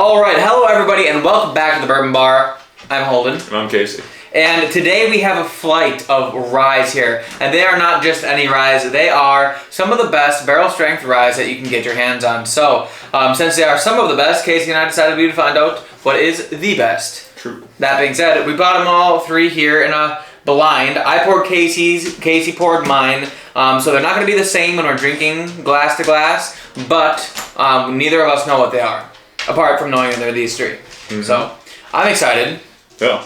All right, hello everybody, and welcome back to the Bourbon Bar. I'm Holden. And I'm Casey. And today we have a flight of ryes here, and they are not just any ryes, they are some of the best barrel strength ryes that you can get your hands on. So, since they are some of the best, Casey and I decided to find out what is the best. True. That being said, we bought them all three here in a blind. I poured Casey's, Casey poured mine, so they're not going to be the same when we're drinking glass to glass, but neither of us know what they are, apart from knowing that they're these three. Mm-hmm. So, I'm excited. Yeah.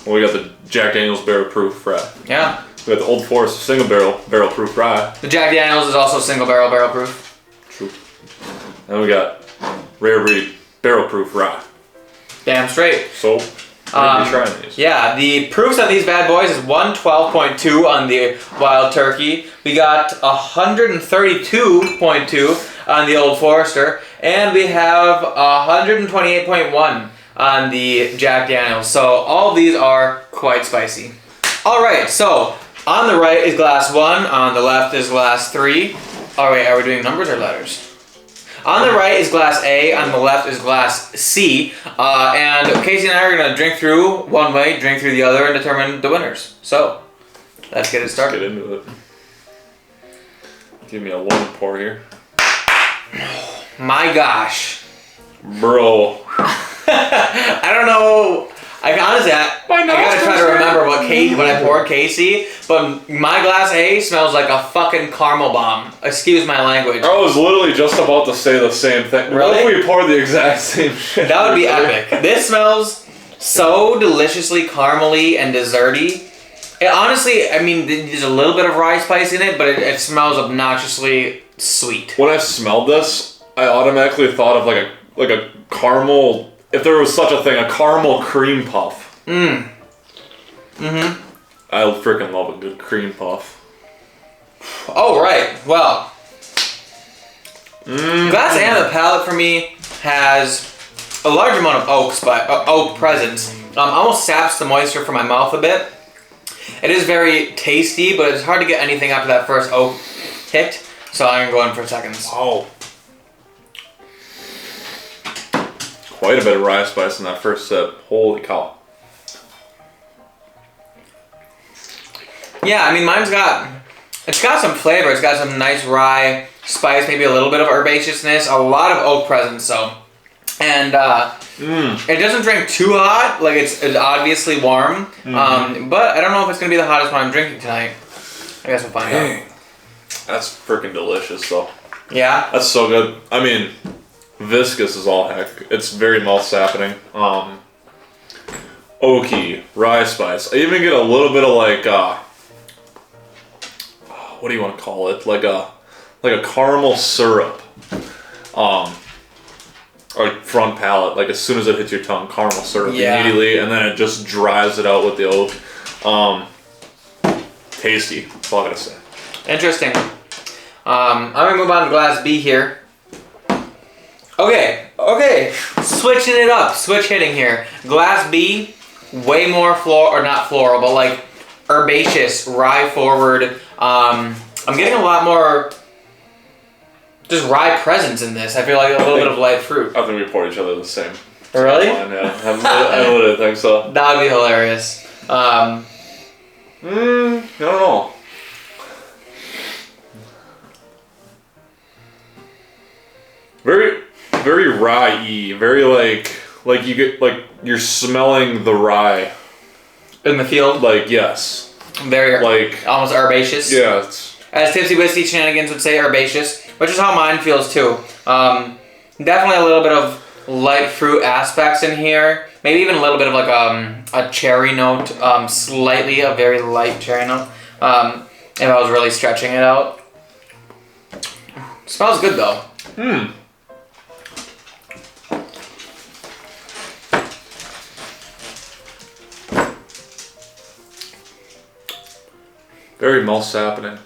Well, we got the Jack Daniel's barrel proof rye. Yeah. We got the Old Forest single barrel proof rye. The Jack Daniel's is also single barrel proof. True. And we got Rare Breed barrel proof rye. Damn straight. So, we're going to be trying these. Yeah, the proofs on these bad boys is 112.2 on the Wild Turkey. We got 132.2 on the Old Forester. And we have 128.1 on the Jack Daniel's. So all of these are quite spicy. Alright, so on the right is glass 1, on the left is glass 3. Alright, are we doing numbers or letters? On the right is glass A, on the left is glass C, and Casey and I are going to drink through one way, drink through the other, and determine the winners. So, let's get it started. Let's get into it. Give me a long pour here. My gosh. Bro. I don't know. I gotta try to remember what I poured Casey, but my glass A smells like a fucking caramel bomb. Excuse my language. I was literally just about to say the same thing. Really? What if we poured the exact same shit? That would be epic. This smells so deliciously caramely and desserty. It honestly, I mean, there's a little bit of rye spice in it, but it smells obnoxiously sweet. When I smelled this, I automatically thought of like a caramel. If there was such a thing, a caramel cream puff. I freaking love a good cream puff. Oh, right. Well, glass A on the palate for me has a large amount of oak presence. Almost saps the moisture from my mouth a bit. It is very tasty, but it's hard to get anything after that first oak hit. So I'm going to go in for seconds. Oh. Quite a bit of rye spice in that first sip. Holy cow. Yeah, I mean, it's got some flavor. It's got some nice rye spice, maybe a little bit of herbaceousness, a lot of oak presence, though. And it doesn't drink too hot, like it's obviously warm, but I don't know if it's going to be the hottest one I'm drinking tonight. I guess we'll find out. That's freaking delicious, though. Yeah? That's so good. I mean, viscous is all heck. It's very mouth sapping. Oaky, rye spice. I even get a little bit of like what do you want to call it? Like a caramel syrup. Or front palate. Like as soon as it hits your tongue, caramel syrup immediately, and then it just dries it out with the oak. Tasty. That's all I gotta say. Interesting. I'm gonna move on to glass B here. Okay, switching it up, switch hitting here. Glass B, way more not floral, but like herbaceous, rye forward. I'm getting a lot more just rye presence in this. I feel like a little bit of light fruit. I think we poured each other the same. Really? Yeah, I would think so. That would be hilarious. I don't know. Very rye-y, very like you get like you're smelling the rye in the field. Like yes, very like almost herbaceous. Yeah, it's, as Tipsy Whiskey Shenanigans would say, herbaceous, which is how mine feels too. Definitely a little bit of light fruit aspects in here. Maybe even a little bit of like a cherry note, slightly a very light cherry note. If I was really stretching it out. Smells good though. very mouth sapping.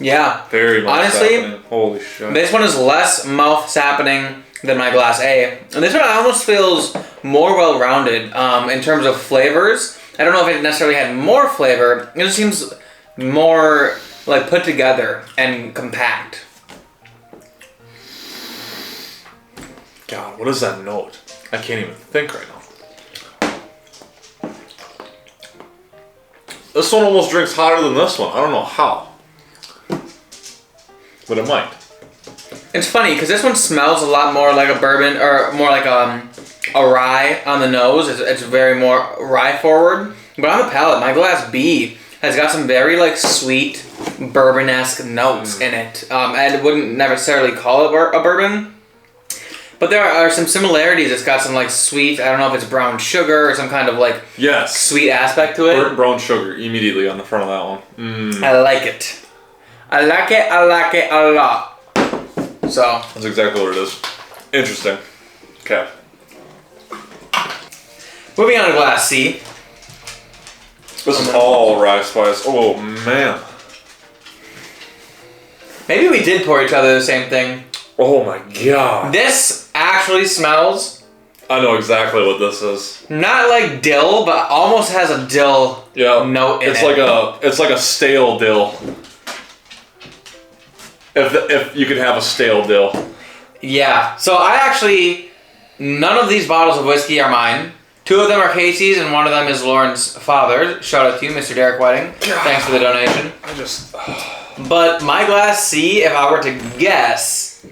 Yeah. Very mouth sapping. Honestly, holy shit. This one is less mouth sapping than my glass A. And this one almost feels more well-rounded in terms of flavors. I don't know if it necessarily had more flavor. It just seems more like put together and compact. God, what is that note? I can't even think right now. This one almost drinks hotter than this one. I don't know how. But it might. It's funny because this one smells a lot more like a bourbon, or more like a rye on the nose. It's very more rye forward. But on the palate, my glass B has got some very like sweet bourbon-esque notes in it. I wouldn't necessarily call it a bourbon, but there are some similarities. It's got some like sweet, I don't know if it's brown sugar or some kind of like sweet aspect to it. Burnt brown sugar immediately on the front of that one. I like it. I like it a lot. So that's exactly what it is. Interesting. Okay. Moving on to glass C. This is all rye spice. Oh man. Maybe we did pour each other the same thing. Oh my god. This actually smells. I know exactly what this is. Not like dill, but almost has a dill note in it. It's like a stale dill. If you could have a stale dill. Yeah. So none of these bottles of whiskey are mine. 2 of them are Casey's, and 1 of them is Lauren's father. Shout out to you, Mr. Derek Whiting. Thanks for the donation. But my glass C, if I were to guess,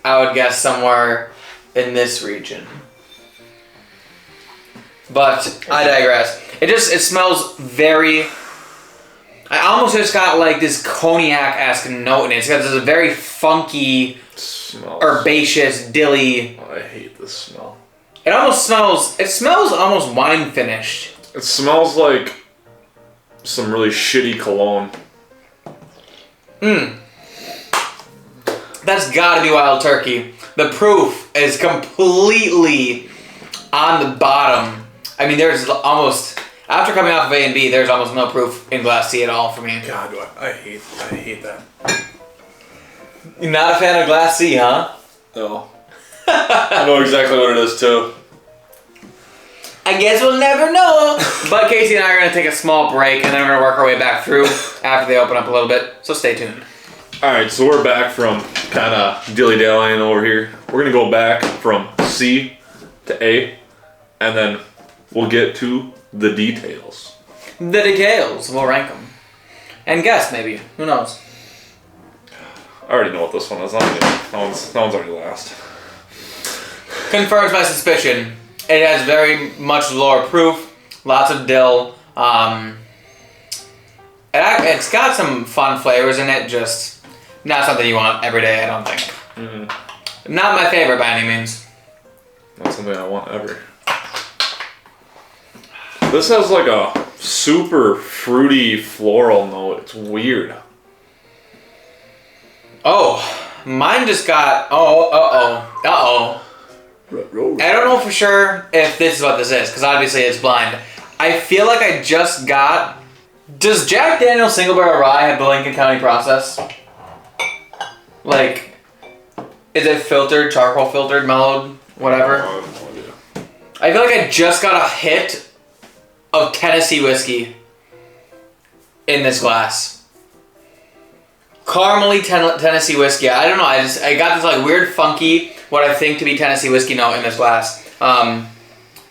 I would guess somewhere in this region. But I digress. It smells very... I almost just got like this cognac-esque note in it. It's got this very funky, herbaceous, dilly... Oh, I hate this smell. It smells almost wine finished. It smells like some really shitty cologne. That's gotta be Wild Turkey. The proof is completely on the bottom. I mean, there's almost, after coming off of A and B, there's almost no proof in glass C at all for me. God, I hate that. You're not a fan of glass C, huh? No. I know exactly what it is too. I guess we'll never know. But Casey and I are going to take a small break, and then we're going to work our way back through after they open up a little bit. So stay tuned. Alright, so we're back from kind of dilly-dallying over here. We're going to go back from C to A, and then we'll get to the details. The details. We'll rank them. And guess, maybe. Who knows? I already know what this one is. That one's already last. Confirms my suspicion. It has very much lower proof, lots of dill. It's got some fun flavors in it, just not something you want every day, I don't think. Not my favorite by any means. Not something I want ever. This has like a super fruity floral note. It's weird. Oh, mine just got, uh-oh. I don't know for sure if this is what this is, because obviously it's blind. I feel like I just got... Does Jack Daniel's Single Barrel Rye have the Lincoln County process? Like, is it filtered, charcoal filtered, mellowed, whatever? I have no idea. I feel like I just got a hit of Tennessee whiskey in this glass. Caramely Tennessee whiskey. I don't know. I got this like weird, funky, what I think to be Tennessee whiskey note in this glass,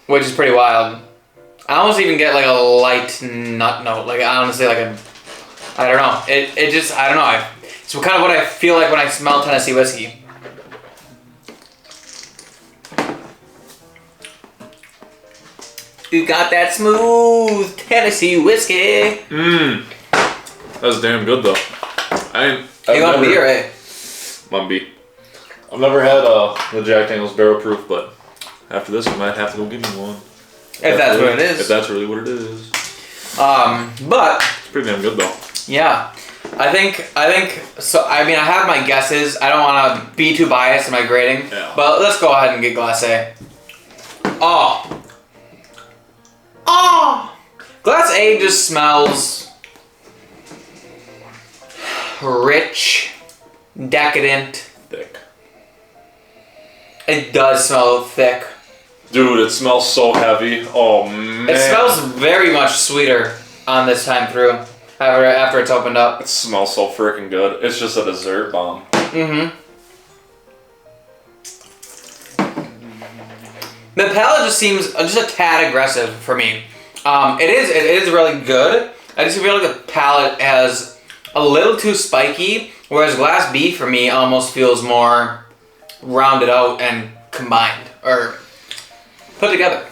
which is pretty wild. I almost even get like a light nut note. Like honestly, like I don't know. It just I don't know. It's kind of what I feel like when I smell Tennessee whiskey. You got that smooth Tennessee whiskey. That's damn good though. You want B or A? I'm B. I've never had the Jack Daniel's Barrel Proof, but after this, I might have to go get me one. If that's what it is. If that's really what it is. But it's pretty damn good though. Yeah, I think so. I mean, I have my guesses. I don't want to be too biased in my grading. Yeah. But let's go ahead and get glass A. Glass A just smells rich, decadent. Thick. It does smell thick. Dude, it smells so heavy. Oh man. It smells very much sweeter on this time through. After it's opened up. It smells so freaking good. It's just a dessert bomb. The palate just seems just a tad aggressive for me. It is really good. I just feel like the palate has a little too spiky, whereas Glass B for me almost feels more rounded out and combined or put together.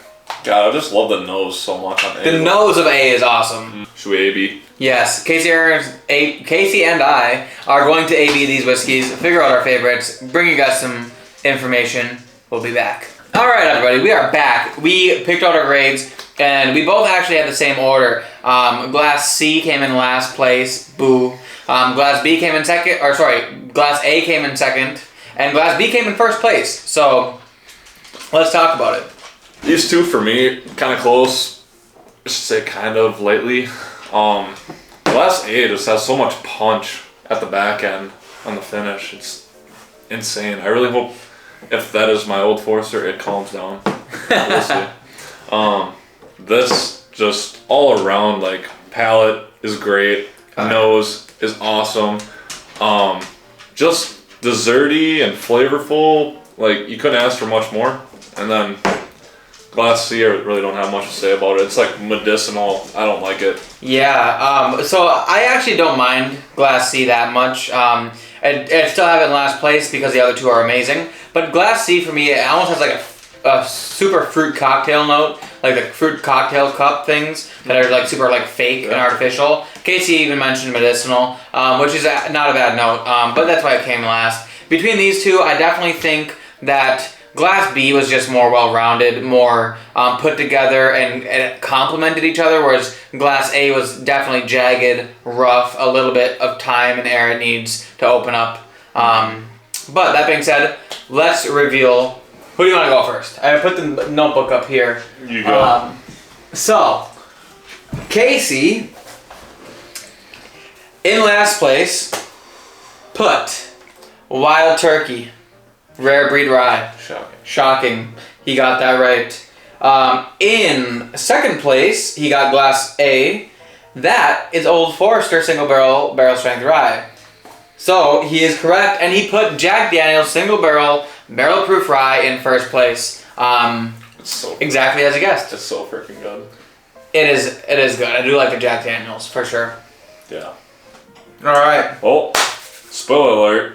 God, I just love the nose so much on A. The nose of A is awesome. Should we A-B? Yes, Casey and I are going to A-B these whiskeys, figure out our favorites, bring you guys some information. We'll be back. All right, everybody, we are back. We picked out our grades, and we both actually had the same order. Glass C came in last place. Boo. Glass B came in second, or sorry, Glass A came in second, and Glass B came in first place. So let's talk about it. These two for me, kind of close. I should say kind of lately. Glass A just has so much punch at the back end on the finish. It's insane. I really hope if that is my Old Forester, it calms down. We'll see. This just all around, like, palate is great. Nose is awesome. Just desserty and flavorful. Like, you couldn't ask for much more. And then Glass C, I really don't have much to say about it. It's like medicinal. I don't like it. Yeah, so I actually don't mind Glass C that much. I still have it in last place because the other two are amazing. But Glass C for me, it almost has like a super fruit cocktail note, like the fruit cocktail cup things that are like super like fake and artificial. Casey even mentioned medicinal, which is not a bad note, but that's why it came last. Between these two, I definitely think that Glass B was just more well-rounded, more put together, and it complemented each other, whereas Glass A was definitely jagged, rough, a little bit of time and air it needs to open up. But that being said, let's reveal. Who do you want to go first? I put the notebook up here. You go. So, Casey, in last place, put Wild Turkey. Rare breed rye. Shocking. He got that right. In second place, he got Glass A. That is Old Forester single barrel strength rye. So he is correct, and he put Jack Daniel's single barrel proof rye in first place. It's so exactly as you guessed. It's so freaking good. It is good. I do like the Jack Daniel's for sure. Yeah. All right. Oh, spoiler alert.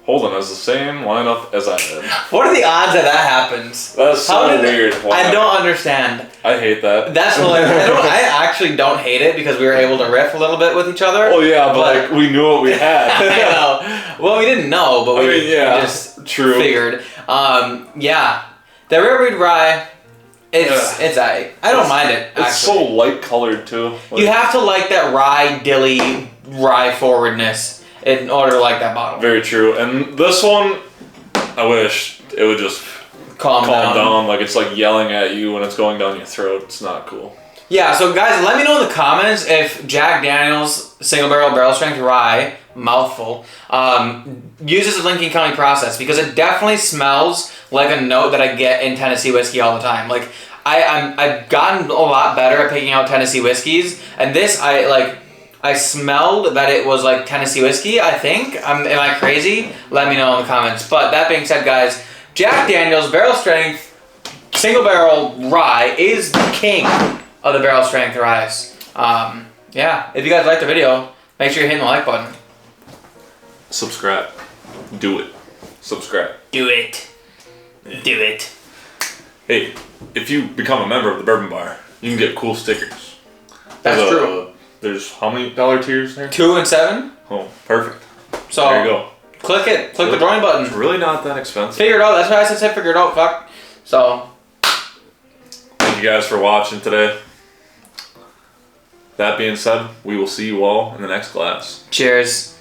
Holden has the same lineup as I did. What are the odds that happens? That's so weird. I don't understand. I hate that. That's hilarious. I actually don't hate it because we were able to riff a little bit with each other. Oh yeah, but like we knew what we had. I know. Well, we didn't know, but we just figured. Yeah, the rare breed rye. It's I don't mind it. Actually. It's so light colored too. Like, you have to like that rye dilly rye forwardness in order to like that bottle. Very true. And this one, I wish it would just calm down. Like it's like yelling at you when it's going down your throat. It's not cool. Yeah, so guys, let me know in the comments if Jack Daniel's single barrel strength rye, mouthful, uses the Lincoln County process, because it definitely smells like a note that I get in Tennessee whiskey all the time. Like I've gotten a lot better at picking out Tennessee whiskeys, and this I smelled that it was like Tennessee whiskey, I think. Am I crazy? Let me know in the comments. But that being said, guys, Jack Daniel's barrel strength single barrel rye is the king of the barrel strength ryes. Yeah, if you guys liked the video, make sure you're hitting the like button. Subscribe. Do it. Subscribe. Do it. Do it. Hey, if you become a member of the Bourbon Bar, you can get cool stickers. That's true. There's how many dollar tiers there? 2 and 7. Oh, perfect. So there you go. Click it. Click the join button. It's really not that expensive. Figure it out. That's why I said figure it out. Fuck. So. Thank you guys for watching today. That being said, we will see you all in the next glass. Cheers.